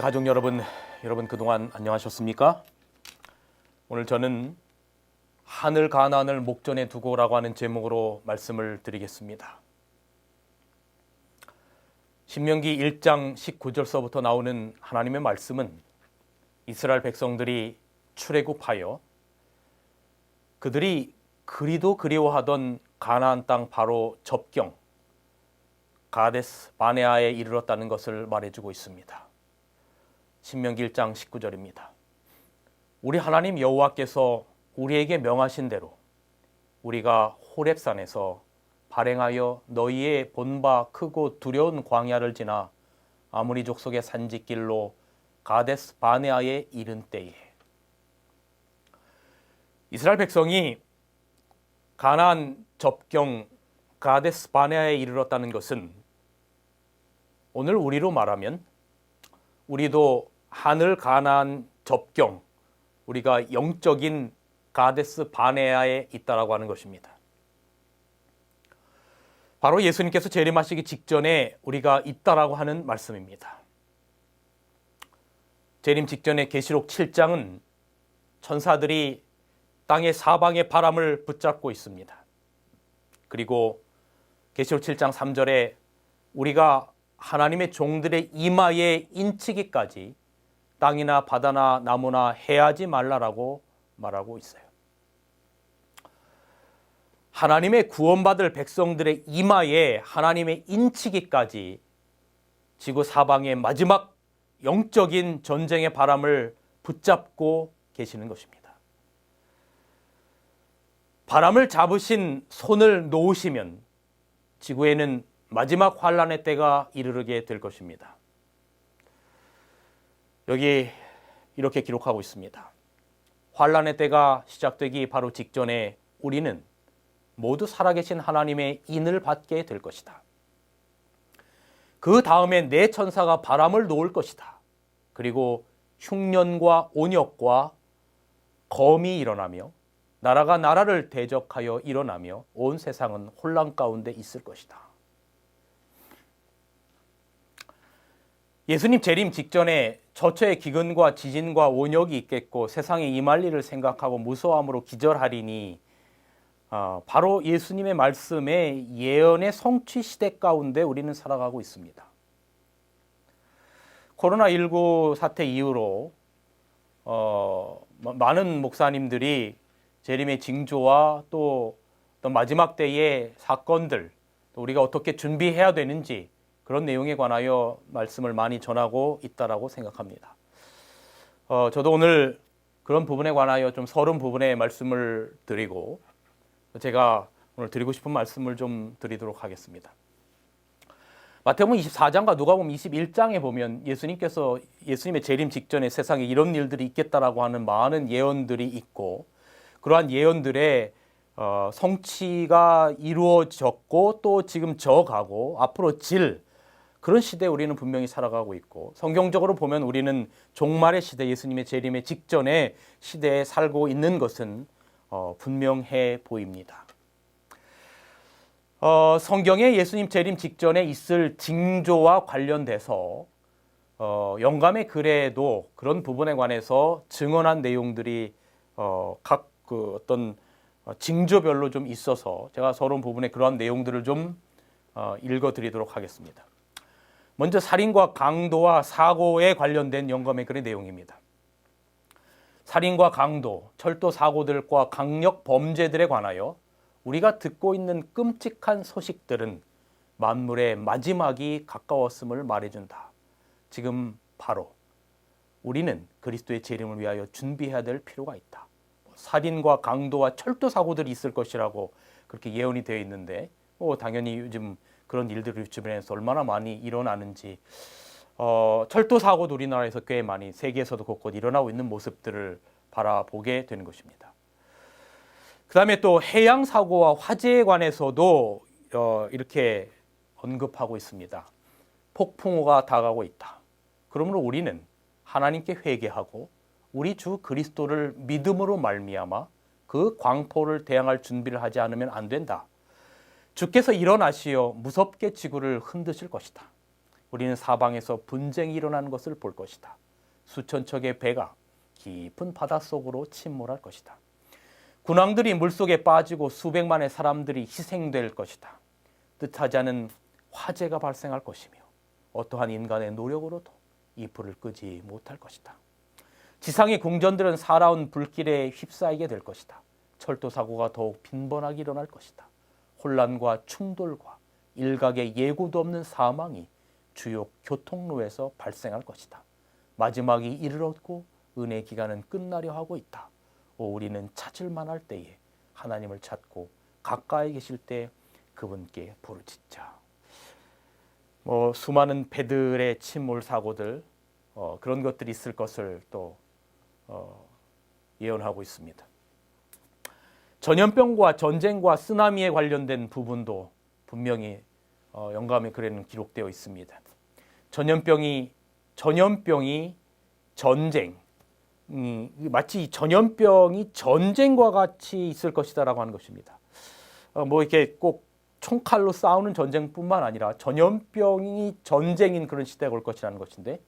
가족 여러분 그동안 안녕하셨습니까? 오늘 저는 하늘 가나안을 목전에 두고라고 하는 제목으로 말씀을 드리겠습니다. 신명기 1장 19절서부터 나오는 하나님의 말씀은 이스라엘 백성들이 출애굽하여 그들이 그리도 그리워하던 가나안 땅 바로 접경 가데스 바네아에 이르렀다는 것을 말해주고 있습니다. 신명기 1장 19절입니다. 우리 하나님 여호와께서 우리에게 명하신 대로 우리가 호렙산에서 발행하여 너희의 본바 크고 두려운 광야를 지나 아모리 족속의 산지길로 가데스 바네아에 이른 때에 이스라엘 백성이 가나안 접경 가데스 바네아에 이르렀다는 것은 오늘 우리로 말하면 우리도 하늘 가나안 접경 우리가 영적인 가데스 바네아에 있다라고 하는 것입니다. 바로 예수님께서 재림하시기 직전에 우리가 있다라고 하는 말씀입니다. 재림 직전의 계시록 7장은 천사들이 땅의 사방의 바람을 붙잡고 있습니다. 그리고 계시록 7장 3절에 우리가 하나님의 종들의 이마에 인치기까지 땅이나 바다나 나무나 해하지 말라라고 말하고 있어요. 하나님의 구원받을 백성들의 이마에 하나님의 인치기까지 지구 사방의 마지막 영적인 전쟁의 바람을 붙잡고 계시는 것입니다. 바람을 잡으신 손을 놓으시면 지구에는 마지막 환란의 때가 이르게 될 것입니다. 여기 이렇게 기록하고 있습니다. 환란의 때가 시작되기 바로 직전에 우리는 모두 살아계신 하나님의 인을 받게 될 것이다. 그 다음에 네 천사가 바람을 놓을 것이다. 그리고 흉년과 온역과 검이 일어나며 나라가 나라를 대적하여 일어나며 온 세상은 혼란 가운데 있을 것이다. 예수님 재림 직전에 처처의 기근과 지진과 온역이 있겠고 세상에 임할 일을 생각하고 무서함으로 기절하리니 바로 예수님의 말씀에 예언의 성취 시대 가운데 우리는 살아가고 있습니다. 코로나19 사태 이후로 많은 목사님들이 재림의 징조와 또 마지막 때의 사건들 또 우리가 어떻게 준비해야 되는지 그런 내용에 관하여 말씀을 많이 전하고 있다라고 생각합니다. 저도 오늘 그런 부분에 관하여 좀 서른 부분의 말씀을 드리고 제가 오늘 드리고 싶은 말씀을 좀 드리도록 하겠습니다. 마태복음 24장과 누가복음 21장에 보면 예수님의 재림 직전에 세상에 이런 일들이 있겠다라고 하는 많은 예언들이 있고 그러한 예언들의 성취가 이루어졌고 또 지금 져가고 앞으로 질 그런 시대에 우리는 분명히 살아가고 있고 성경적으로 보면 우리는 종말의 시대 예수님의 재림의 직전의 시대에 살고 있는 것은 분명해 보입니다. 성경에 예수님 재림 직전에 있을 징조와 관련돼서 영감의 글에도 그런 부분에 관해서 증언한 내용들이 각 어떤 징조별로 좀 있어서 제가 서론 부분에 그러한 내용들을 좀 읽어드리도록 하겠습니다. 먼저 살인과 강도와 사고에 관련된 영감의 글의 내용입니다. 살인과 강도, 철도 사고들과 강력 범죄들에 관하여 우리가 듣고 있는 끔찍한 소식들은 만물의 마지막이 가까웠음을 말해준다. 지금 바로 우리는 그리스도의 재림을 위하여 준비해야 될 필요가 있다. 살인과 강도와 철도 사고들이 있을 것이라고 그렇게 예언이 되어 있는데 당연히 요즘 그런 일들이 주변에서 얼마나 많이 일어나는지 철도 사고도 우리나라에서 꽤 많이 세계에서도 곳곳 일어나고 있는 모습들을 바라보게 되는 것입니다. 그 다음에 또 해양 사고와 화재에 관해서도 이렇게 언급하고 있습니다. 폭풍우가 다가오고 있다. 그러므로 우리는 하나님께 회개하고 우리 주 그리스도를 믿음으로 말미암아 그 광포를 대항할 준비를 하지 않으면 안 된다. 주께서 일어나시어 무섭게 지구를 흔드실 것이다. 우리는 사방에서 분쟁이 일어나는 것을 볼 것이다. 수천 척의 배가 깊은 바닷속으로 침몰할 것이다. 군왕들이 물속에 빠지고 수백만의 사람들이 희생될 것이다. 뜻하지 않은 화재가 발생할 것이며 어떠한 인간의 노력으로도 이 불을 끄지 못할 것이다. 지상의 궁전들은 살아온 불길에 휩싸이게 될 것이다. 철도 사고가 더욱 빈번하게 일어날 것이다. 혼란과 충돌과 일각의 예고도 없는 사망이 주요 교통로에서 발생할 것이다. 마지막이 이르렀고 은혜 기간은 끝나려 하고 있다. 우리는 찾을 만할 때에 하나님을 찾고 가까이 계실 때 그분께 부르짖자. 수많은 배들의 침몰 사고들 그런 것들이 있을 것을 또 예언하고 있습니다. 전염병과 전쟁과 쓰나미에 관련된 부분도 분명히 영감의 글에는 기록되어 있습니다. 전염병이 전쟁, 마치 전염병이 전쟁과 같이 있을 것이다라고 하는 것입니다. 이렇게 꼭 총칼로 싸우는 전쟁뿐만 아니라 전염병이 전쟁인 그런 시대가 올 것이라는 것인데,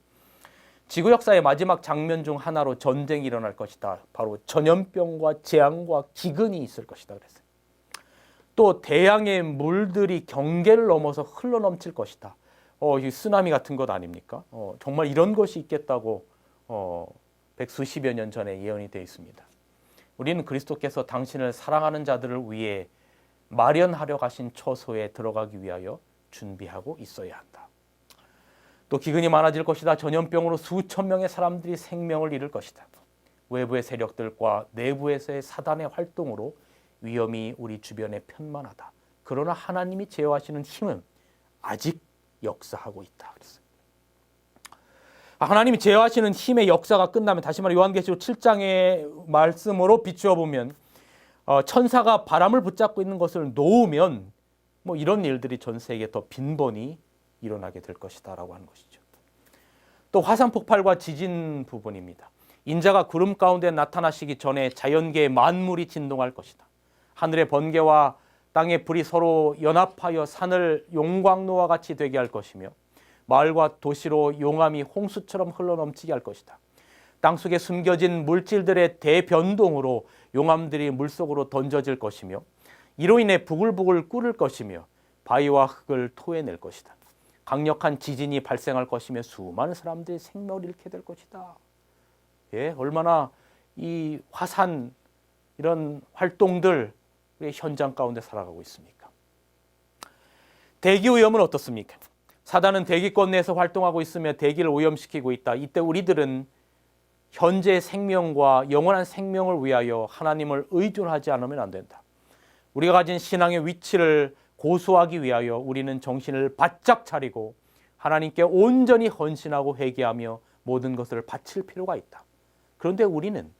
지구 역사의 마지막 장면 중 하나로 전쟁이 일어날 것이다. 바로 전염병과 재앙과 기근이 있을 것이다 그랬어요. 또 대양의 물들이 경계를 넘어서 흘러넘칠 것이다. 이 쓰나미 같은 것 아닙니까? 정말 이런 것이 있겠다고 백수십여 년 전에 예언이 되어 있습니다. 우리는 그리스도께서 당신을 사랑하는 자들을 위해 마련하려 가신 처소에 들어가기 위하여 준비하고 있어야 한다. 또 기근이 많아질 것이다. 전염병으로 수천 명의 사람들이 생명을 잃을 것이다. 외부의 세력들과 내부에서의 사단의 활동으로 위험이 우리 주변에 편만하다. 그러나 하나님이 제어하시는 힘은 아직 역사하고 있다. 그랬어요. 하나님이 제어하시는 힘의 역사가 끝나면, 다시 말해 요한계시록 7장의 말씀으로 비추어 보면, 천사가 바람을 붙잡고 있는 것을 놓으면 이런 일들이 전 세계에 더 빈번히 일어나게 될 것이다 라고 하는 것이죠. 또 화산 폭발과 지진 부분입니다. 인자가 구름 가운데 나타나시기 전에 자연계의 만물이 진동할 것이다. 하늘의 번개와 땅의 불이 서로 연합하여 산을 용광로와 같이 되게 할 것이며, 마을과 도시로 용암이 홍수처럼 흘러넘치게 할 것이다. 땅속에 숨겨진 물질들의 대변동으로 용암들이 물속으로 던져질 것이며, 이로 인해 부글부글 끓을 것이며 바위와 흙을 토해낼 것이다. 강력한 지진이 발생할 것이며 수많은 사람들이 생명을 잃게 될 것이다. 얼마나 이 화산 이런 활동들 우리의 현장 가운데 살아가고 있습니까? 대기 오염은 어떻습니까? 사단은 대기권 내에서 활동하고 있으며 대기를 오염시키고 있다. 이때 우리들은 현재의 생명과 영원한 생명을 위하여 하나님을 의존하지 않으면 안 된다. 우리가 가진 신앙의 위치를 고수하기 위하여 우리는 정신을 바짝 차리고 하나님께 온전히 헌신하고 회개하며 모든 것을 바칠 필요가 있다. 그런데 우리는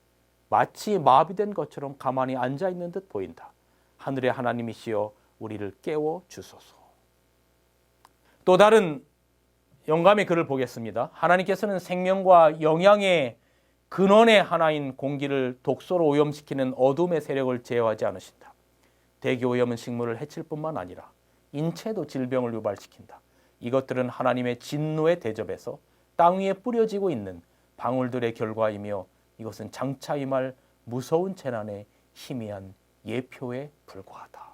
마치 마비된 것처럼 가만히 앉아있는 듯 보인다. 하늘의 하나님이시여 우리를 깨워 주소서. 또 다른 영감의 글을 보겠습니다. 하나님께서는 생명과 영양의 근원의 하나인 공기를 독소로 오염시키는 어둠의 세력을 제어하지 않으신다. 대기오염은 식물을 해칠 뿐만 아니라 인체도 질병을 유발시킨다. 이것들은 하나님의 진노의 대접에서 땅 위에 뿌려지고 있는 방울들의 결과이며, 이것은 장차 임할 무서운 재난의 희미한 예표에 불과하다.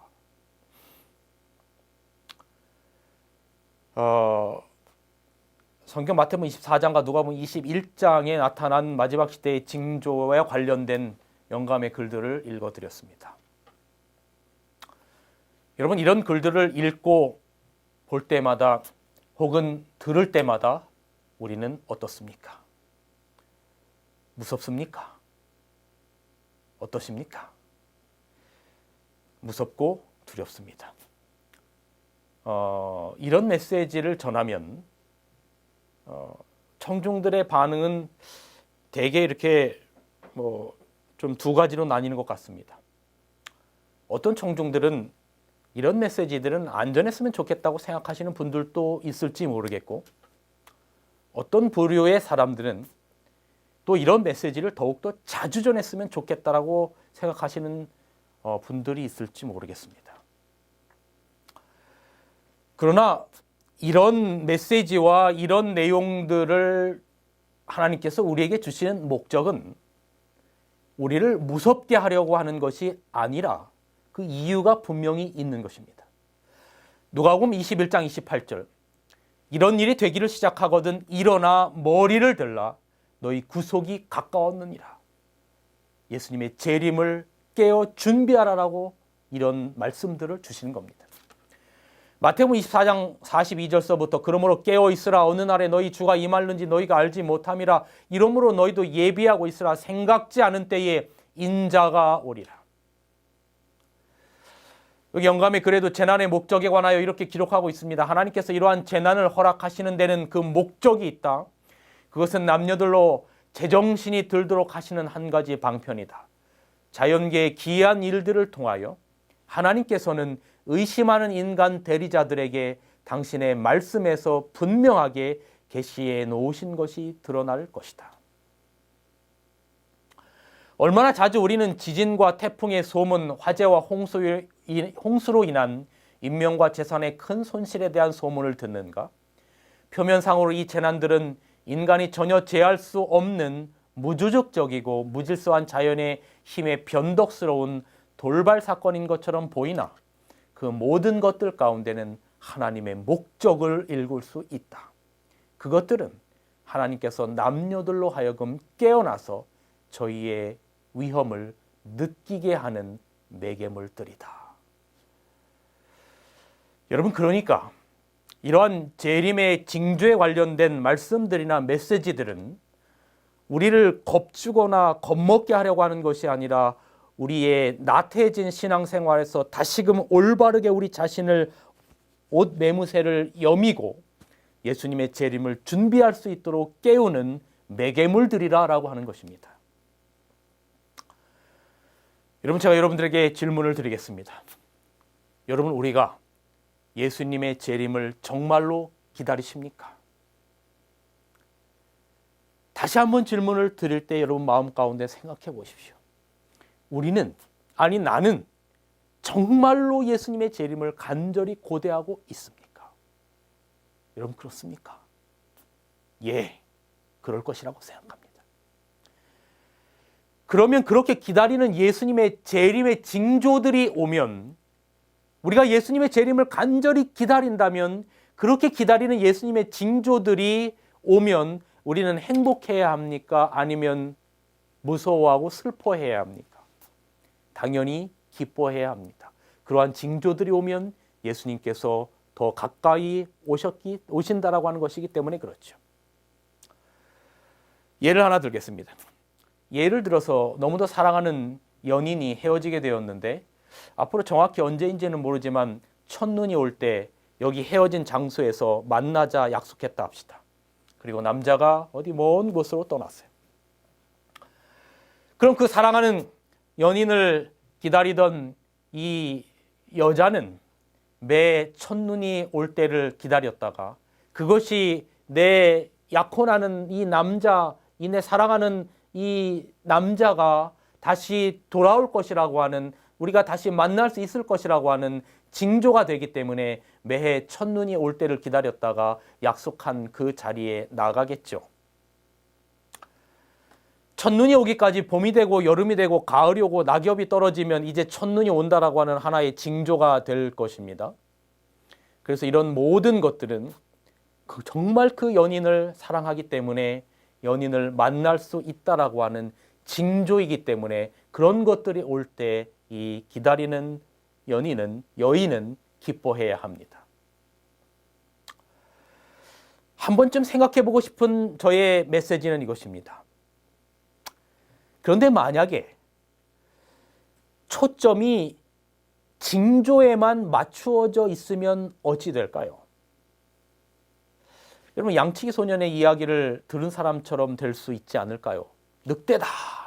성경 마태복음 24장과 누가복음 21장에 나타난 마지막 시대의 징조와 관련된 영감의 글들을 읽어드렸습니다. 여러분, 이런 글들을 읽고 볼 때마다 혹은 들을 때마다 우리는 어떻습니까? 무섭습니까? 어떠십니까? 무섭고 두렵습니다. 이런 메시지를 전하면 청중들의 반응은 대개 이렇게 좀 두 가지로 나뉘는 것 같습니다. 어떤 청중들은 이런 메시지들은 안전했으면 좋겠다고 생각하시는 분들도 있을지 모르겠고, 어떤 부류의 사람들은 또 이런 메시지를 더욱더 자주 전했으면 좋겠다라고 생각하시는 분들이 있을지 모르겠습니다. 그러나 이런 메시지와 이런 내용들을 하나님께서 우리에게 주시는 목적은 우리를 무섭게 하려고 하는 것이 아니라 그 이유가 분명히 있는 것입니다. 누가복음 21장 28절 이런 일이 되기를 시작하거든 일어나 머리를 들라 너희 구속이 가까웠느니라. 예수님의 재림을 깨어 준비하라라고 이런 말씀들을 주시는 겁니다. 마태복음 24장 42절서부터 그러므로 깨어 있으라 어느 날에 너희 주가 임할는지 너희가 알지 못함이라 이러므로 너희도 예비하고 있으라 생각지 않은 때에 인자가 오리라. 여기 영감의 글에도 재난의 목적에 관하여 이렇게 기록하고 있습니다. 하나님께서 이러한 재난을 허락하시는 데는 그 목적이 있다. 그것은 남녀들로 제정신이 들도록 하시는 한 가지 방편이다. 자연계의 기이한 일들을 통하여 하나님께서는 의심하는 인간 대리자들에게 당신의 말씀에서 분명하게 계시해 놓으신 것이 드러날 것이다. 얼마나 자주 우리는 지진과 태풍의 소문, 화재와 홍수로 인한 인명과 재산의 큰 손실에 대한 소문을 듣는가? 표면상으로 이 재난들은 인간이 전혀 제할 수 없는 무조직적이고 무질서한 자연의 힘에 변덕스러운 돌발 사건인 것처럼 보이나 그 모든 것들 가운데는 하나님의 목적을 읽을 수 있다. 그것들은 하나님께서 남녀들로 하여금 깨어나서 저희의 위험을 느끼게 하는 매개물들이다. 여러분, 그러니까 이러한 재림의 징조에 관련된 말씀들이나 메시지들은 우리를 겁주거나 겁먹게 하려고 하는 것이 아니라 우리의 나태해진 신앙생활에서 다시금 올바르게 우리 자신을 옷 매무새를 여미고 예수님의 재림을 준비할 수 있도록 깨우는 매개물들이라고 하는 것입니다. 여러분, 제가 여러분들에게 질문을 드리겠습니다. 여러분, 우리가 예수님의 재림을 정말로 기다리십니까? 다시 한번 질문을 드릴 때 여러분 마음 가운데 생각해 보십시오. 나는 정말로 예수님의 재림을 간절히 고대하고 있습니까? 여러분, 그렇습니까? 예, 그럴 것이라고 생각합니다. 그러면 그렇게 기다리는 예수님의 재림의 징조들이 오면, 우리가 예수님의 재림을 간절히 기다린다면, 그렇게 기다리는 예수님의 징조들이 오면 우리는 행복해야 합니까? 아니면 무서워하고 슬퍼해야 합니까? 당연히 기뻐해야 합니다. 그러한 징조들이 오면 예수님께서 더 가까이 오신다라고 하는 것이기 때문에 그렇죠. 예를 하나 들겠습니다. 예를 들어서 너무도 사랑하는 연인이 헤어지게 되었는데 앞으로 정확히 언제인지는 모르지만 첫눈이 올 때 여기 헤어진 장소에서 만나자 약속했다 합시다. 그리고 남자가 어디 먼 곳으로 떠났어요. 그럼 그 사랑하는 연인을 기다리던 이 여자는 매 첫눈이 올 때를 기다렸다가 그것이 내 약혼하는 이 남자, 내 사랑하는 이 남자가 다시 돌아올 것이라고 하는, 우리가 다시 만날 수 있을 것이라고 하는 징조가 되기 때문에 매해 첫눈이 올 때를 기다렸다가 약속한 그 자리에 나가겠죠. 첫눈이 오기까지 봄이 되고 여름이 되고 가을이 오고 낙엽이 떨어지면 이제 첫눈이 온다라고 하는 하나의 징조가 될 것입니다. 그래서 이런 모든 것들은 정말 그 연인을 사랑하기 때문에 연인을 만날 수 있다라고 하는 징조이기 때문에 그런 것들이 올 때 이 기다리는 여인은 기뻐해야 합니다. 한 번쯤 생각해 보고 싶은 저의 메시지는 이것입니다. 그런데 만약에 초점이 징조에만 맞추어져 있으면 어찌 될까요? 여러분, 양치기 소년의 이야기를 들은 사람처럼 될 수 있지 않을까요? 늑대다!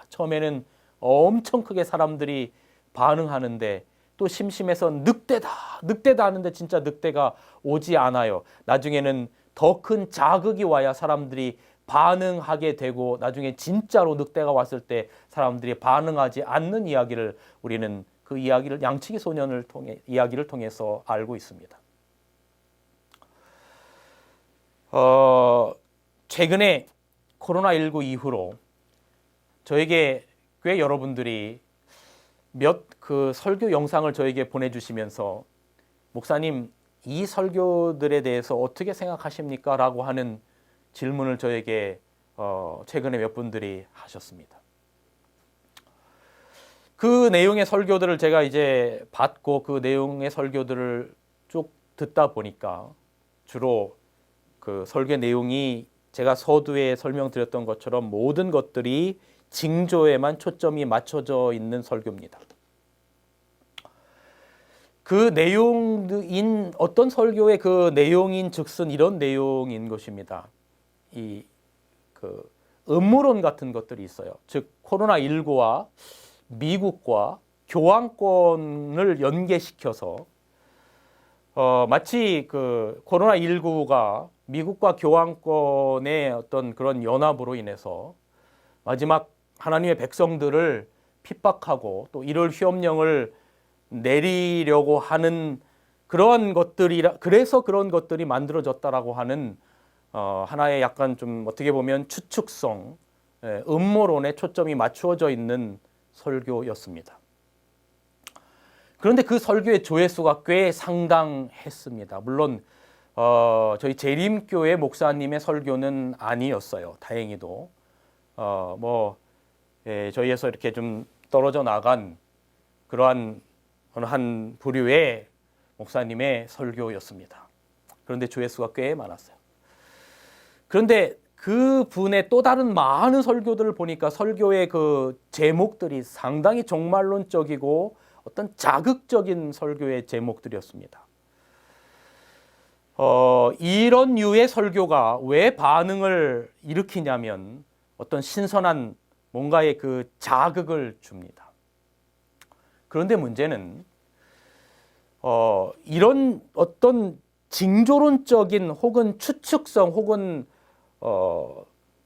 처음에는 엄청 크게 사람들이 반응하는데 또 심심해서 늑대다 하는데 진짜 늑대가 오지 않아요. 나중에는 더 큰 자극이 와야 사람들이 반응하게 되고 나중에 진짜로 늑대가 왔을 때 사람들이 반응하지 않는 이야기를 우리는 그 이야기를 이야기를 통해서 알고 있습니다. 최근에 코로나19 이후로 저에게 꽤 여러분들이 몇 그 설교 영상을 저에게 보내주시면서 목사님, 이 설교들에 대해서 어떻게 생각하십니까? 라고 하는 질문을 저에게 최근에 몇 분들이 하셨습니다. 그 내용의 설교들을 제가 이제 받고 그 내용의 설교들을 쭉 듣다 보니까 주로 그 설교 내용이 제가 서두에 설명드렸던 것처럼 모든 것들이 징조에만 초점이 맞춰져 있는 설교입니다. 그 내용인 어떤 설교의 그 내용인 즉슨 이런 내용인 것입니다. 이 그 음모론 같은 것들이 있어요. 즉 코로나19와 미국과 교황권을 연계시켜서 마치 그 코로나19가 미국과 교황권의 어떤 그런 연합으로 인해서 마지막 하나님의 백성들을 핍박하고 또 이럴 휴업령을 내리려고 하는 그런 것들이라, 그래서 그런 것들이 만들어졌다라고 하는 하나의 약간 좀 어떻게 보면 추측성, 음모론에 초점이 맞추어져 있는 설교였습니다. 그런데 그 설교의 조회수가 꽤 상당했습니다. 물론 저희 재림교회 목사님의 설교는 아니었어요. 다행히도 저희에서 이렇게 좀 떨어져 나간 그러한 어느 한 부류의 목사님의 설교였습니다. 그런데 조회수가 꽤 많았어요. 그런데 그 분의 또 다른 많은 설교들을 보니까 설교의 그 제목들이 상당히 종말론적이고 어떤 자극적인 설교의 제목들이었습니다. 이런 류의 설교가 왜 반응을 일으키냐면 어떤 신선한 뭔가의 그 자극을 줍니다. 그런데 문제는 이런 어떤 징조론적인 혹은 추측성 혹은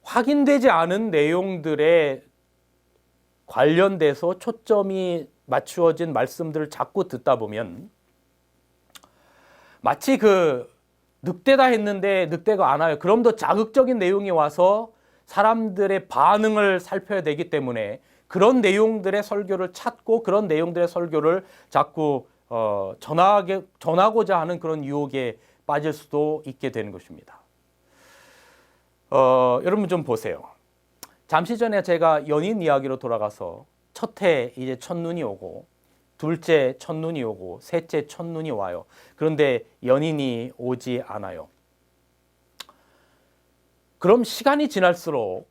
확인되지 않은 내용들에 관련돼서 초점이 맞추어진 말씀들을 자꾸 듣다 보면 마치 그 늑대다 했는데 늑대가 안 와요. 그럼 더 자극적인 내용이 와서 사람들의 반응을 살펴야 되기 때문에 그런 내용들의 설교를 찾고 그런 내용들의 설교를 자꾸 전하고자 하는 그런 유혹에 빠질 수도 있게 되는 것입니다. 여러분 좀 보세요. 잠시 전에 제가 연인 이야기로 돌아가서 첫해 이제 첫눈이 오고 둘째 첫눈이 오고 셋째 첫눈이 와요. 그런데 연인이 오지 않아요. 그럼 시간이 지날수록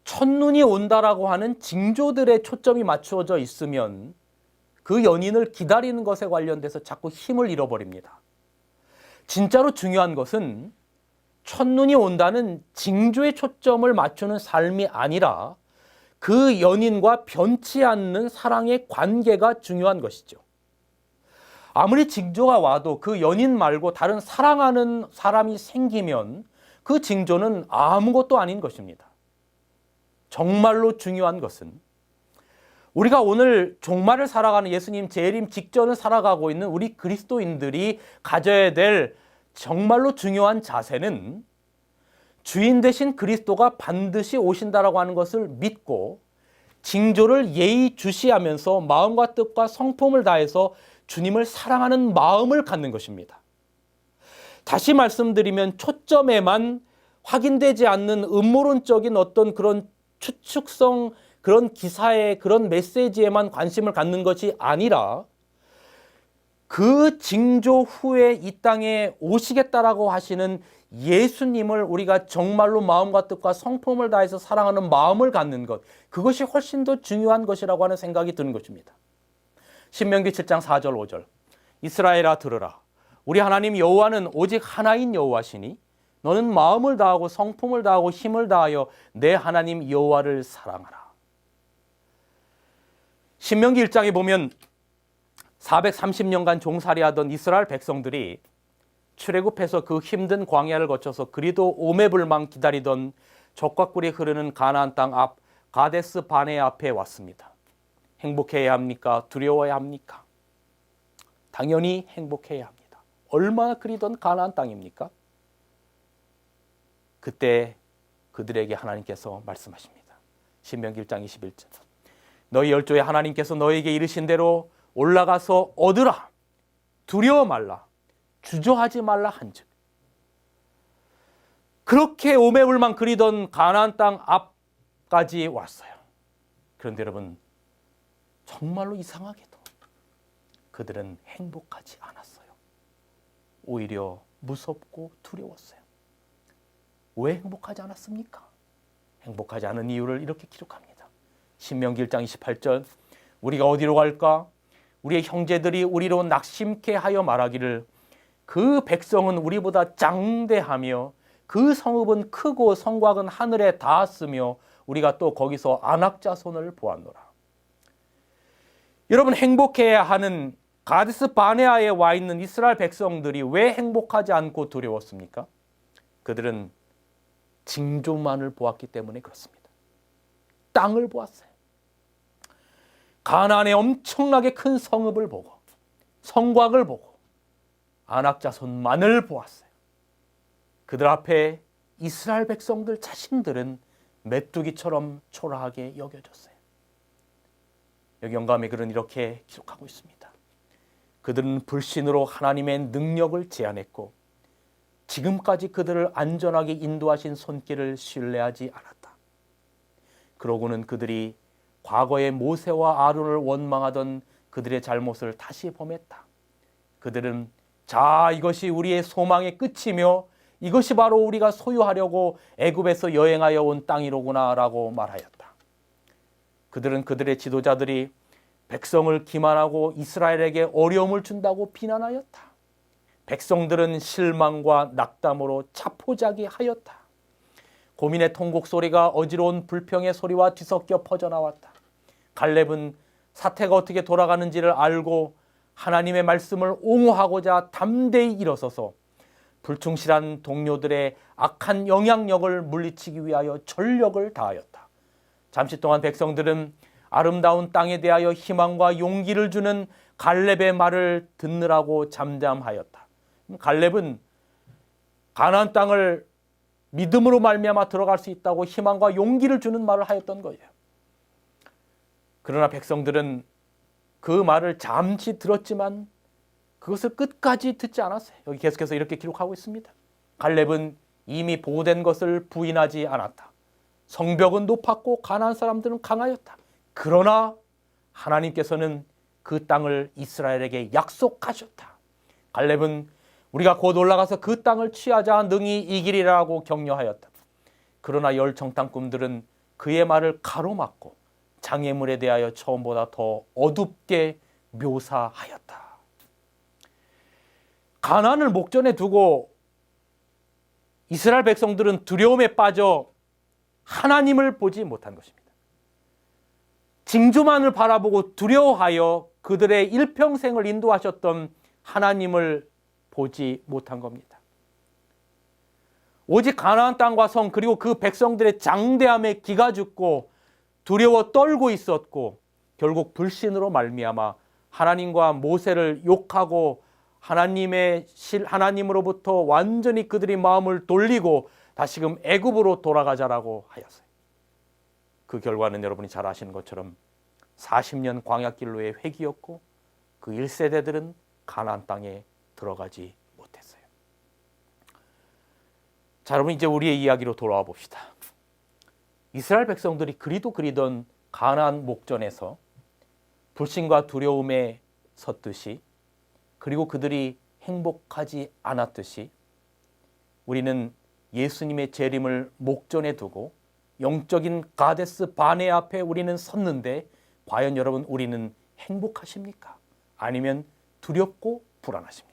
첫눈이 온다라고 하는 징조들의 초점이 맞추어져 있으면 그 연인을 기다리는 것에 관련돼서 자꾸 힘을 잃어버립니다. 진짜로 중요한 것은 첫눈이 온다는 징조의 초점을 맞추는 삶이 아니라 그 연인과 변치 않는 사랑의 관계가 중요한 것이죠. 아무리 징조가 와도 그 연인 말고 다른 사랑하는 사람이 생기면 그 징조는 아무것도 아닌 것입니다. 정말로 중요한 것은 우리가 오늘 종말을 살아가는 예수님 재림 직전을 살아가고 있는 우리 그리스도인들이 가져야 될 정말로 중요한 자세는 주인 되신 그리스도가 반드시 오신다라고 하는 것을 믿고 징조를 예의주시하면서 마음과 뜻과 성품을 다해서 주님을 사랑하는 마음을 갖는 것입니다. 다시 말씀드리면 초점에만 확인되지 않는 음모론적인 어떤 그런 추측성 그런 기사에 그런 메시지에만 관심을 갖는 것이 아니라 그 징조 후에 이 땅에 오시겠다라고 하시는 예수님을 우리가 정말로 마음과 뜻과 성품을 다해서 사랑하는 마음을 갖는 것, 그것이 훨씬 더 중요한 것이라고 하는 생각이 드는 것입니다. 신명기 7장 4절 5절 이스라엘아 들으라. 우리 하나님 여호와는 오직 하나인 여호와시니 너는 마음을 다하고 성품을 다하고 힘을 다하여 내 하나님 여호와를 사랑하라. 신명기 1장에 보면 430년간 종살이하던 이스라엘 백성들이 출애굽해서 그 힘든 광야를 거쳐서 그리도 오매불망 기다리던 젖과 꿀이 흐르는 가나안 땅 앞 가데스 바네 앞에 왔습니다. 행복해야 합니까? 두려워야 합니까? 당연히 행복해야 합니다. 얼마나 그리던 가나안 땅입니까? 그때 그들에게 하나님께서 말씀하십니다. 신명기 1장 21절. 너희 열조에 하나님께서 너희에게 이르신 대로 올라가서 얻으라. 두려워 말라. 주저하지 말라 한즉. 그렇게 오매불만 그리던 가나안 땅 앞까지 왔어요. 그런데 여러분, 정말로 이상하게도 그들은 행복하지 않았어요. 오히려 무섭고 두려웠어요. 왜 행복하지 않았습니까? 행복하지 않은 이유를 이렇게 기록합니다. 신명기 1장 28절. 우리가 어디로 갈까? 우리의 형제들이 우리로 낙심케 하여 말하기를 그 백성은 우리보다 장대하며 그 성읍은 크고 성곽은 하늘에 닿았으며 우리가 또 거기서 안악자손을 보았노라. 여러분, 행복해야 하는 가데스 바네아에 와 있는 이스라엘 백성들이 왜 행복하지 않고 두려웠습니까? 그들은 징조만을 보았기 때문에 그렇습니다. 땅을 보았어요. 가나안의 엄청나게 큰 성읍을 보고 성곽을 보고 안악자손만을 보았어요. 그들 앞에 이스라엘 백성들 자신들은 메뚜기처럼 초라하게 여겨졌어요. 여기 영감의 글은 이렇게 기록하고 있습니다. 그들은 불신으로 하나님의 능력을 제한했고 지금까지 그들을 안전하게 인도하신 손길을 신뢰하지 않았다. 그러고는 그들이 과거의 모세와 아론을 원망하던 그들의 잘못을 다시 범했다. 그들은 자, 이것이 우리의 소망의 끝이며 이것이 바로 우리가 소유하려고 애굽에서 여행하여 온 땅이로구나 라고 말하였다. 그들은 그들의 지도자들이 백성을 기만하고 이스라엘에게 어려움을 준다고 비난하였다. 백성들은 실망과 낙담으로 자포자기하였다. 고민의 통곡 소리가 어지러운 불평의 소리와 뒤섞여 퍼져나왔다. 갈렙은 사태가 어떻게 돌아가는지를 알고 하나님의 말씀을 옹호하고자 담대히 일어서서 불충실한 동료들의 악한 영향력을 물리치기 위하여 전력을 다하였다. 잠시 동안 백성들은 아름다운 땅에 대하여 희망과 용기를 주는 갈렙의 말을 듣느라고 잠잠하였다. 갈렙은 가나안 땅을 믿음으로 말미암아 들어갈 수 있다고 희망과 용기를 주는 말을 하였던 거예요. 그러나 백성들은 그 말을 잠시 들었지만 그것을 끝까지 듣지 않았어요. 여기 계속해서 이렇게 기록하고 있습니다. 갈렙은 이미 보호된 것을 부인하지 않았다. 성벽은 높았고 가나안 사람들은 강하였다. 그러나 하나님께서는 그 땅을 이스라엘에게 약속하셨다. 갈렙은 우리가 곧 올라가서 그 땅을 취하자 능히 이기리라고 격려하였다. 그러나 열 정탐꾼들은 그의 말을 가로막고 장애물에 대하여 처음보다 더 어둡게 묘사하였다. 가나안을 목전에 두고 이스라엘 백성들은 두려움에 빠져 하나님을 보지 못한 것입니다. 징조만을 바라보고 두려워하여 그들의 일평생을 인도하셨던 하나님을 보지 못한 겁니다. 오직 가나안 땅과 성 그리고 그 백성들의 장대함에 기가 죽고 두려워 떨고 있었고 결국 불신으로 말미암아 하나님과 모세를 욕하고 하나님으로부터 완전히 그들이 마음을 돌리고 다시금 애굽으로 돌아가자라고 하였어요. 그 결과는 여러분이 잘 아시는 것처럼 40년 광야길로의 회기였고 그 1세대들은 가나안 땅에 들어가지 못했어요. 자, 여러분 이제 우리의 이야기로 돌아와 봅시다. 이스라엘 백성들이 그리도 그리던 가나안 목전에서 불신과 두려움에 섰듯이 그리고 그들이 행복하지 않았듯이 우리는 예수님의 재림을 목전에 두고 영적인 가데스 바네 앞에 우리는 섰는데 과연 여러분 우리는 행복하십니까? 아니면 두렵고 불안하십니까?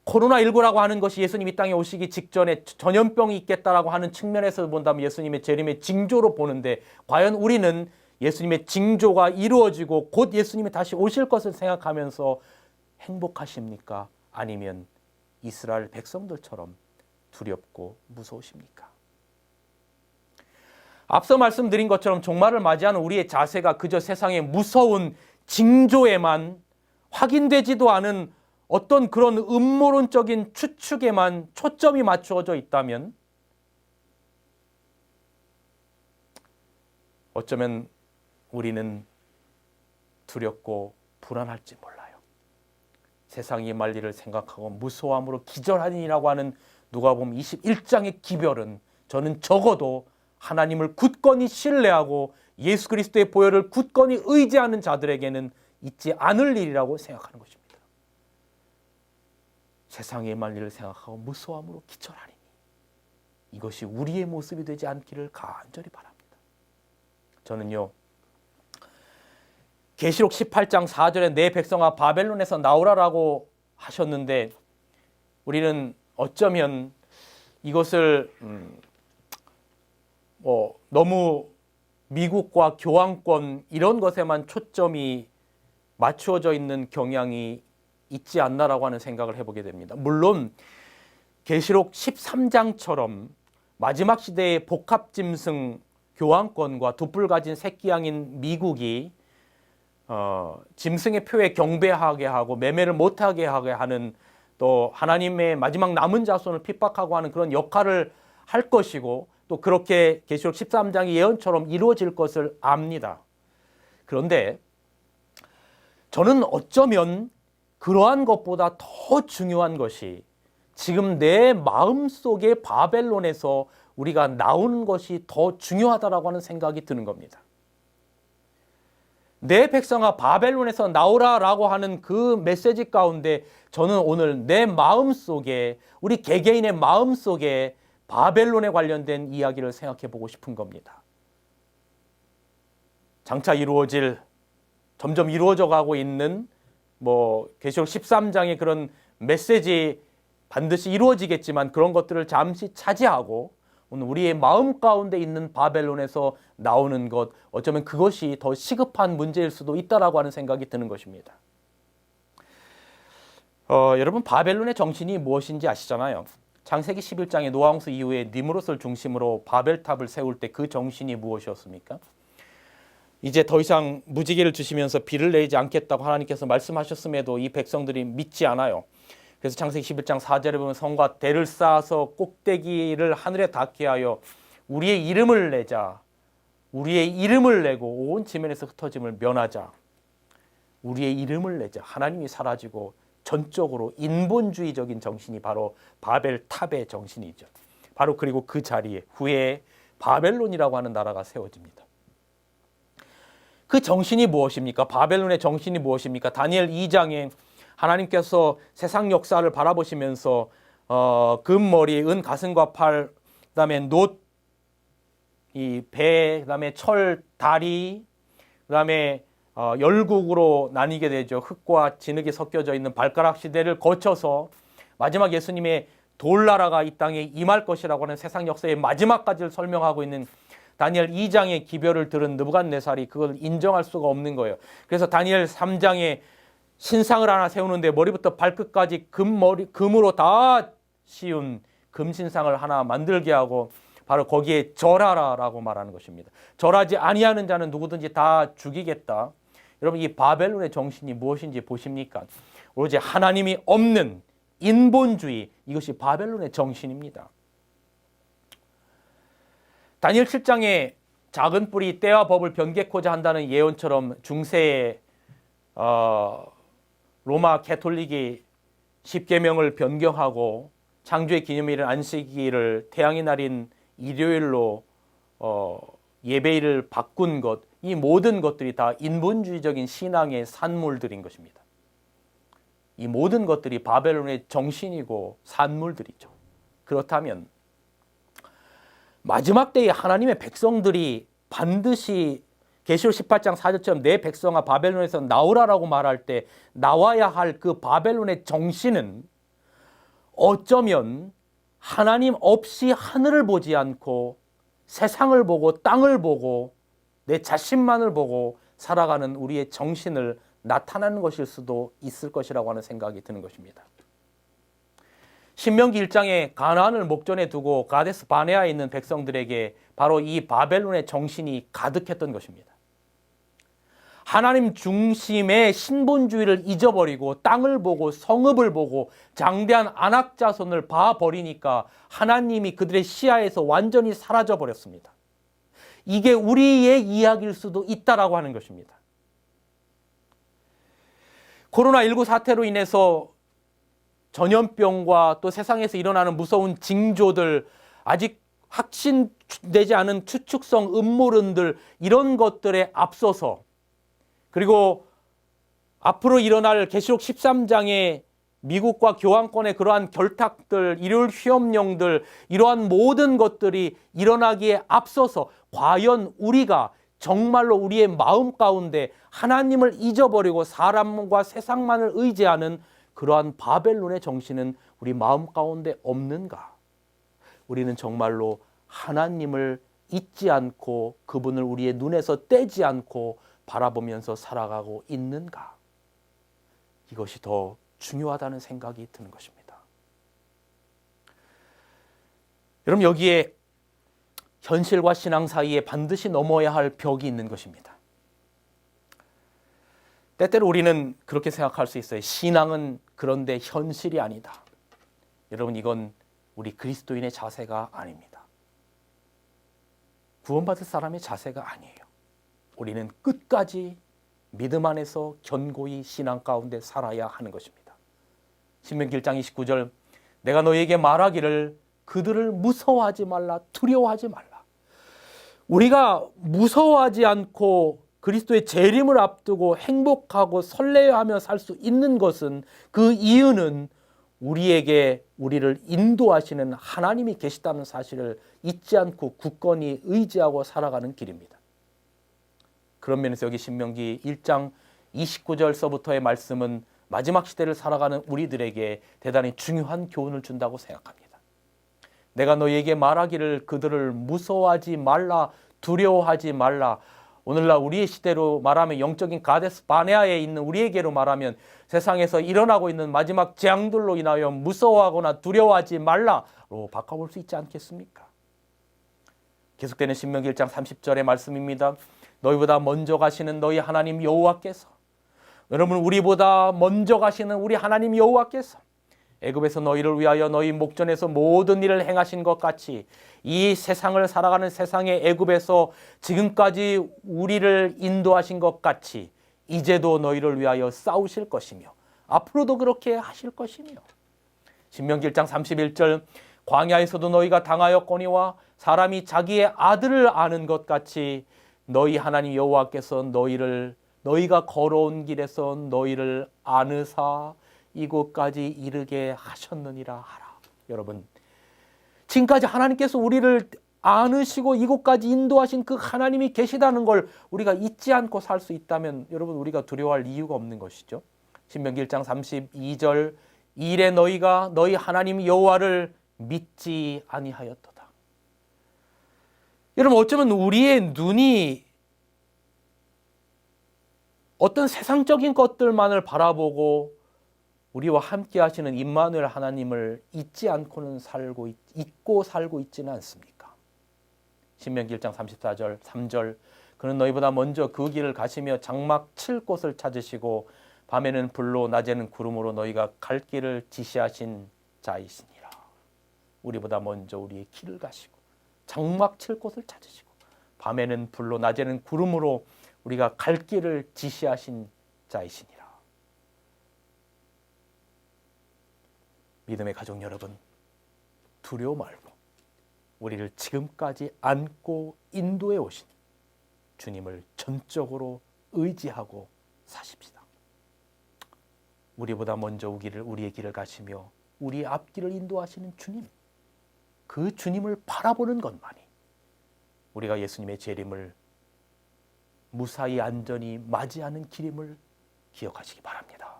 코로나19라고 하는 것이 예수님이 땅에 오시기 직전에 전염병이 있겠다라고 하는 측면에서 본다면 예수님의 재림의 징조로 보는데 과연 우리는 예수님의 징조가 이루어지고 곧 예수님이 다시 오실 것을 생각하면서 행복하십니까? 아니면 이스라엘 백성들처럼 두렵고 무서우십니까? 앞서 말씀드린 것처럼 종말을 맞이하는 우리의 자세가 그저 세상의 무서운 징조에만 확인되지도 않은 어떤 그런 음모론적인 추측에만 초점이 맞추어져 있다면 어쩌면 우리는 두렵고 불안할지 몰라요. 세상이 말 일을 생각하고 무소함으로 기절하니라고 하는 누가복음 21장의 기별은 저는 적어도 하나님을 굳건히 신뢰하고 예수 그리스도의 보혈을 굳건히 의지하는 자들에게는 있지 않을 일이라고 생각하는 것입니다. 세상의 말 일을 생각하고 무소함으로 기절하리니 이것이 우리의 모습이 되지 않기를 간절히 바랍니다. 저는요, 계시록 18장 4절에 내 백성아 바벨론에서 나오라라고 하셨는데 우리는 어쩌면 이것을 너무 미국과 교황권 이런 것에만 초점이 맞추어져 있는 경향이 있지 않나라고 하는 생각을 해보게 됩니다. 물론 계시록 13장처럼 마지막 시대의 복합짐승 교황권과 돛불 가진 새끼양인 미국이 짐승의 표에 경배하게 하고 매매를 못하게 하게 하는 또 하나님의 마지막 남은 자손을 핍박하고 하는 그런 역할을 할 것이고 또 그렇게 계시록 13장의 예언처럼 이루어질 것을 압니다. 그런데 저는 어쩌면 그러한 것보다 더 중요한 것이 지금 내 마음속에 바벨론에서 우리가 나오는 것이 더 중요하다라고 하는 생각이 드는 겁니다. 내 백성아 바벨론에서 나오라라고 하는 그 메시지 가운데 저는 오늘 내 마음속에 우리 개개인의 마음속에 바벨론에 관련된 이야기를 생각해 보고 싶은 겁니다. 장차 이루어질 점점 이루어져 가고 있는 계시록 13장의 그런 메시지 반드시 이루어지겠지만 그런 것들을 잠시 차지하고 오늘 우리의 마음 가운데 있는 바벨론에서 나오는 것 어쩌면 그것이 더 시급한 문제일 수도 있다라고 하는 생각이 드는 것입니다. 여러분 바벨론의 정신이 무엇인지 아시잖아요. 창세기 11장의 노아홍수 이후에 니므롯을 중심으로 바벨탑을 세울 때 그 정신이 무엇이었습니까? 이제 더 이상 무지개를 주시면서 비를 내리지 않겠다고 하나님께서 말씀하셨음에도 이 백성들이 믿지 않아요. 그래서 창세기 11장 4절에 보면 성과 대를 쌓아서 꼭대기를 하늘에 닿게 하여 우리의 이름을 내자. 우리의 이름을 내고 온 지면에서 흩어짐을 면하자. 우리의 이름을 내자. 하나님이 사라지고 전적으로 인본주의적인 정신이 바로 바벨탑의 정신이죠. 바로 그리고 그 자리에 후에 바벨론이라고 하는 나라가 세워집니다. 그 정신이 무엇입니까? 바벨론의 정신이 무엇입니까? 다니엘 2장에 하나님께서 세상 역사를 바라보시면서 금머리, 은 가슴과 팔, 그다음에 놋, 이 배, 그다음에 철, 다리, 그다음에 열국으로 나뉘게 되죠. 흙과 진흙이 섞여져 있는 발가락 시대를 거쳐서 마지막 예수님의 돌나라가 이 땅에 임할 것이라고 하는 세상 역사의 마지막까지를 설명하고 있는 다니엘 2장의 기별을 들은 느부갓네살이 그걸 인정할 수가 없는 거예요. 그래서 다니엘 3장에 신상을 하나 세우는데 머리부터 발끝까지 금으로 다 씌운 금신상을 하나 만들게 하고 바로 거기에 절하라라고 말하는 것입니다. 절하지 아니하는 자는 누구든지 다 죽이겠다. 여러분 이 바벨론의 정신이 무엇인지 보십니까? 오로지 하나님이 없는 인본주의, 이것이 바벨론의 정신입니다. 다니엘 7장에 작은 뿔이 때와 법을 변개코자 한다는 예언처럼 중세의 로마 캐톨릭이 십계명을 변경하고 창조의 기념일인 안식일을 태양의 날인 일요일로 예배일을 바꾼 것, 이 모든 것들이 다 인본주의적인 신앙의 산물들인 것입니다. 이 모든 것들이 바벨론의 정신이고 산물들이죠. 그렇다면 마지막 때에 하나님의 백성들이 반드시 계시록 18장 4절처럼 내 백성아 바벨론에서 나오라라고 말할 때 나와야 할 그 바벨론의 정신은 어쩌면 하나님 없이 하늘을 보지 않고 세상을 보고 땅을 보고 내 자신만을 보고 살아가는 우리의 정신을 나타내는 것일 수도 있을 것이라고 하는 생각이 드는 것입니다. 신명기 1장에 가나안을 목전에 두고 가데스 바네아에 있는 백성들에게 바로 이 바벨론의 정신이 가득했던 것입니다. 하나님 중심의 신본주의를 잊어버리고 땅을 보고 성읍을 보고 장대한 안악자손을 봐버리니까 하나님이 그들의 시야에서 완전히 사라져 버렸습니다. 이게 우리의 이야기일 수도 있다라고 하는 것입니다. 코로나19 사태로 인해서 전염병과 또 세상에서 일어나는 무서운 징조들, 아직 확신되지 않은 추측성 음모론들, 이런 것들에 앞서서, 그리고 앞으로 일어날 계시록 13장의 미국과 교황권의 그러한 결탁들, 일요일 휴업령들, 이러한 모든 것들이 일어나기에 앞서서 과연 우리가 정말로 우리의 마음 가운데 하나님을 잊어버리고 사람과 세상만을 의지하는 그러한 바벨론의 정신은 우리 마음 가운데 없는가? 우리는 정말로 하나님을 잊지 않고 그분을 우리의 눈에서 떼지 않고 바라보면서 살아가고 있는가? 이것이 더 중요하다는 생각이 드는 것입니다. 여러분, 여기에 현실과 신앙 사이에 반드시 넘어야 할 벽이 있는 것입니다. 때때로 우리는 그렇게 생각할 수 있어요. 신앙은 그런데 현실이 아니다. 여러분, 이건 우리 그리스도인의 자세가 아닙니다. 구원받을 사람의 자세가 아니에요. 우리는 끝까지 믿음 안에서 견고히 신앙 가운데 살아야 하는 것입니다. 신명기 1장 29절, 내가 너희에게 말하기를 그들을 무서워하지 말라, 두려워하지 말라. 우리가 무서워하지 않고 그리스도의 재림을 앞두고 행복하고 설레하며 살 수 있는 것은, 그 이유는 우리에게 우리를 인도하시는 하나님이 계시다는 사실을 잊지 않고 굳건히 의지하고 살아가는 길입니다. 그런 면에서 여기 신명기 1장 29절서부터의 말씀은 마지막 시대를 살아가는 우리들에게 대단히 중요한 교훈을 준다고 생각합니다. 내가 너희에게 말하기를 그들을 무서워하지 말라, 두려워하지 말라. 오늘날 우리의 시대로 말하면, 영적인 가데스 바네아에 있는 우리에게로 말하면, 세상에서 일어나고 있는 마지막 재앙들로 인하여 무서워하거나 두려워하지 말라로 바꿔볼 수 있지 않겠습니까? 계속되는 신명기 1장 30절의 말씀입니다. 너희보다 먼저 가시는 너희 하나님 여호와께서, 여러분, 우리보다 먼저 가시는 우리 하나님 여호와께서 애굽에서 너희를 위하여 너희 목전에서 모든 일을 행하신 것 같이 이 세상을 살아가는 세상의 애굽에서 지금까지 우리를 인도하신 것 같이 이제도 너희를 위하여 싸우실 것이며 앞으로도 그렇게 하실 것이며, 신명기 1장 31절, 광야에서도 너희가 당하였거니와 사람이 자기의 아들을 아는 것 같이 너희 하나님 여호와께서 너희가 걸어온 길에서 너희를 아느사 이곳까지 이르게 하셨느니라 하라. 여러분, 지금까지 하나님께서 우리를 아느시고 이곳까지 인도하신 그 하나님이 계시다는 걸 우리가 잊지 않고 살 수 있다면, 여러분, 우리가 두려워할 이유가 없는 것이죠. 신명기 1장 32절, 이래 너희가 너희 하나님 여호와를 믿지 아니하였도다. 여러분, 어쩌면 우리의 눈이 어떤 세상적인 것들만을 바라보고 우리와 함께 하시는 임마누엘 하나님을 잊지 않고는 잊고 살고 있지는 않습니까? 신명기 1장 34절 3절, 그는 너희보다 먼저 그 길을 가시며 장막 칠 곳을 찾으시고 밤에는 불로 낮에는 구름으로 너희가 갈 길을 지시하신 자이시니라. 우리보다 먼저 우리의 길을 가시고 장막 칠 곳을 찾으시고 밤에는 불로 낮에는 구름으로 우리가 갈 길을 지시하신 자이시니라. 믿음의 가족 여러분, 두려워 말고 우리를 지금까지 안고 인도해 오신 주님을 전적으로 의지하고 사십시다. 우리보다 먼저 우리의 길을 가시며 우리의 앞길을 인도하시는 주님, 그 주님을 바라보는 것만이 우리가 예수님의 재림을 무사히 안전히 맞이하는 길임을 기억하시기 바랍니다.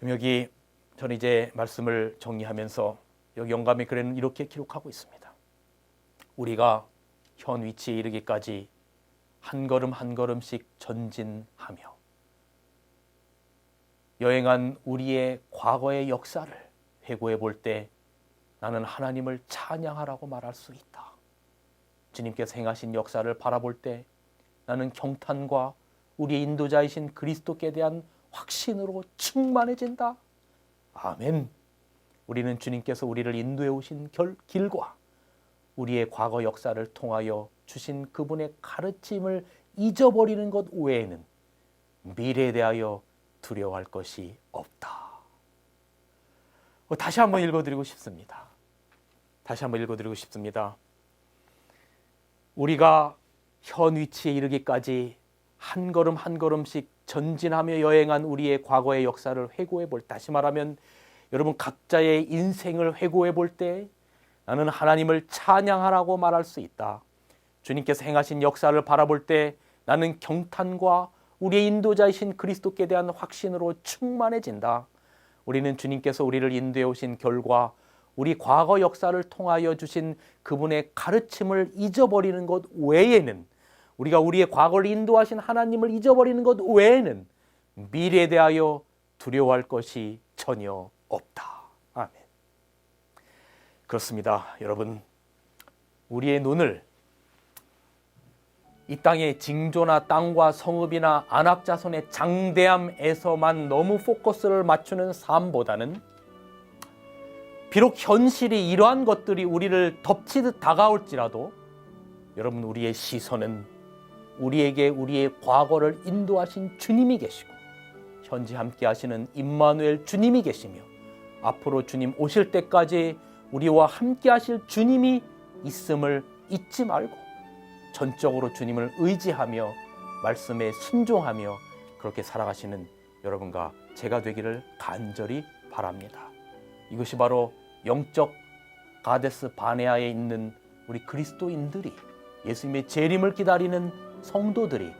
여기 저는 이제 말씀을 정리하면서 여기 영감의 글에는 이렇게 기록하고 있습니다. 우리가 현 위치에 이르기까지 한 걸음 한 걸음씩 전진하며 여행한 우리의 과거의 역사를 회고해 볼 때 나는 하나님을 찬양하라고 말할 수 있다. 주님께서 행하신 역사를 바라볼 때 나는 경탄과 우리의 인도자이신 그리스도께 대한 확신으로 충만해진다. 아멘. 우리는 주님께서 우리를 인도해 오신 길과 우리의 과거 역사를 통하여 주신 그분의 가르침을 잊어버리는 것 외에는 미래에 대하여 두려워할 것이 없다. 다시 한번 읽어드리고 싶습니다. 우리가 현 위치에 이르기까지 한 걸음 한 걸음씩 전진하며 여행한 우리의 과거의 역사를 회고해 볼 때, 다시 말하면 여러분 각자의 인생을 회고해 볼 때 나는 하나님을 찬양하라고 말할 수 있다. 주님께서 행하신 역사를 바라볼 때 나는 경탄과 우리의 인도자이신 그리스도께 대한 확신으로 충만해진다. 우리는 주님께서 우리를 인도해 오신 결과 우리 과거 역사를 통하여 주신 그분의 가르침을 잊어버리는 것 외에는, 우리가 우리의 과거를 인도하신 하나님을 잊어버리는 것 외에는 미래에 대하여 두려워할 것이 전혀 없다. 아멘. 그렇습니다. 여러분, 우리의 눈을 이 땅의 징조나 땅과 성읍이나 안악자손의 장대함에서만 너무 포커스를 맞추는 삶보다는, 비록 현실이 이러한 것들이 우리를 덮치듯 다가올지라도 여러분, 우리의 시선은 우리에게 우리의 과거를 인도하신 주님이 계시고 현재 함께 하시는 임마누엘 주님이 계시며 앞으로 주님 오실 때까지 우리와 함께 하실 주님이 있음을 잊지 말고 전적으로 주님을 의지하며 말씀에 순종하며 그렇게 살아가시는 여러분과 제가 되기를 간절히 바랍니다. 이것이 바로 영적 가데스 바네아에 있는 우리 그리스도인들이, 예수님의 재림을 기다리는 성도들이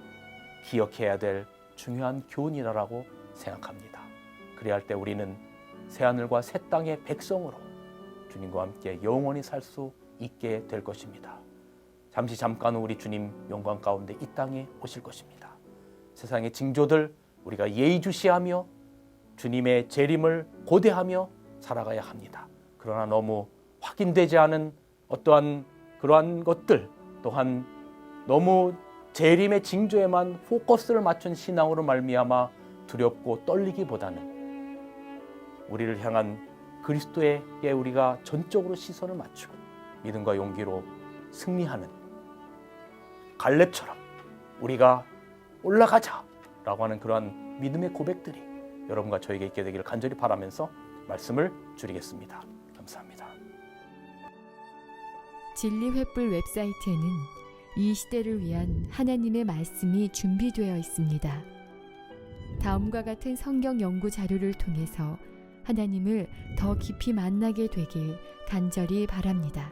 기억해야 될 중요한 교훈이라고 생각합니다. 그래야 할 때 우리는 새하늘과 새 땅의 백성으로 주님과 함께 영원히 살 수 있게 될 것입니다. 잠깐 후 우리 주님 영광 가운데 이 땅에 오실 것입니다. 세상의 징조들 우리가 예의주시하며 주님의 재림을 고대하며 살아가야 합니다. 그러나 너무 확인되지 않은 어떠한 그러한 것들, 또한 너무 재림의 징조에만 포커스를 맞춘 신앙으로 말미암아 두렵고 떨리기보다는 우리를 향한 그리스도에게 우리가 전적으로 시선을 맞추고 믿음과 용기로 승리하는 갈렙처럼 우리가 올라가자라고 하는 그러한 믿음의 고백들이 여러분과 저에게 있게 되기를 간절히 바라면서 말씀을 줄이겠습니다. 감사합니다. 진리횃불 웹사이트에는 이 시대를 위한 하나님의 말씀이 준비되어 있습니다. 다음과 같은 성경 연구 자료를 통해서 하나님을 더 깊이 만나게 되길 간절히 바랍니다.